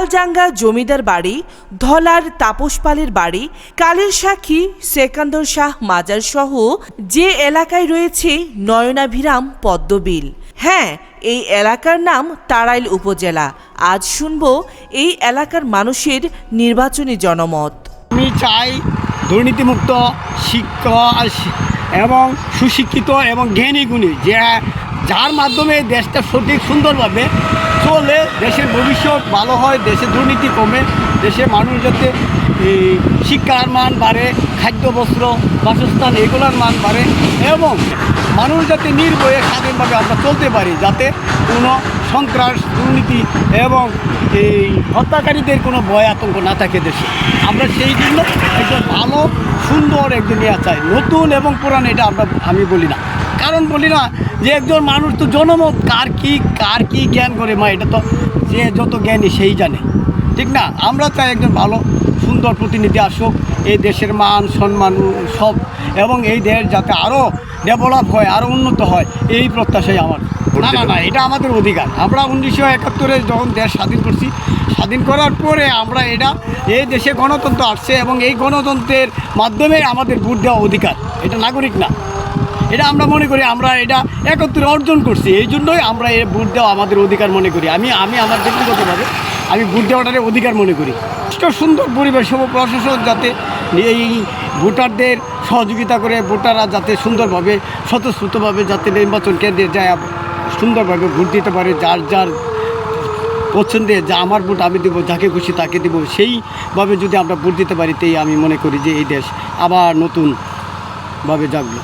তালজাঙ্গা জমিদার বাড়ি, ধলার তাপস পালের বাড়ি, কালের সাক্ষী সেকান্দর শাহ মাজার সহ যে এলাকায় রয়েছে নয়নাভিরাম পদ্মবিল। হ্যাঁ, এই এলাকার নাম তাড়াইল উপজেলা। আজ শুনব এই এলাকার মানুষের নির্বাচনী জনমত। আমি চাই দুর্নীতিমুক্ত শিক্ষা এবং সুশিক্ষিত এবং জ্ঞানী গুণী, যার মাধ্যমে দেশটা সঠিক সুন্দরভাবে চলে, দেশের ভবিষ্যৎ ভালো হয়, দেশে দুর্নীতি কমে, দেশে মানুষ যাতে শিক্ষার মান বাড়ে, খাদ্য বস্ত্র বাসস্থান এগুলোর মান বাড়ে এবং মানুষ যাতে নির্ভয়ে স্বাধীনভাবে আমরা চলতে পারি, যাতে কোনো সন্ত্রাস দুর্নীতি এবং এই হত্যাকারীদের কোনো ভয় আতঙ্ক না থাকে দেশে। আমরা সেই জন্য একজন ভালো সুন্দর একজন ইয়া চাই, নতুন এবং পুরান এটা আমি বলি না। কারণ বলি না যে একজন মানুষ তো জনমত কার কি জ্ঞান করে মা, এটা তো যে যত জ্ঞানী সেই জানে, ঠিক না? আমরা চাই একজন ভালো সুন্দর প্রতিনিধি আসুক, এই দেশের মান সম্মান সব, এবং এই দেশ যাতে আরও ডেভেলপ হয়, আরও উন্নত হয়, এই প্রত্যাশাই আমার। না এটা আমাদের অধিকার। আমরা 1971-এ যখন দেশ স্বাধীন করছি, স্বাধীন করার পরে আমরা এই দেশে গণতন্ত্র আসছে এবং এই গণতন্ত্রের মাধ্যমে আমাদের ভোট দেওয়া অধিকার, এটা নাগরিক না। এটা আমরা মনে করি আমরা এটা 71-এ অর্জন করছি, এই জন্যই আমরা এই ভোট দেওয়া আমাদের অধিকার মনে করি। আমি আমার ব্যক্তিগতভাবে আমি ভোট দেওয়াটারে অধিকার মনে করি। সুন্দর পরিবেশ সব প্রশাসন যাতে এই ভোটারদের সহযোগিতা করে, ভোটাররা যাতে সুন্দরভাবে স্বতঃস্ফূর্তভাবে যাতে নির্বাচন কেন্দ্রে যায় সুন্দরভাবে ভোট দিতে পারে, যার পছন্দে যা আমার ভোট আমি দেবো, যাকে খুশি তাকে দেবো, সেইভাবে যদি আমরা ভোট দিতে পারি, তাই আমি মনে করি যে এই দেশ আবার নতুনভাবে জাগলো।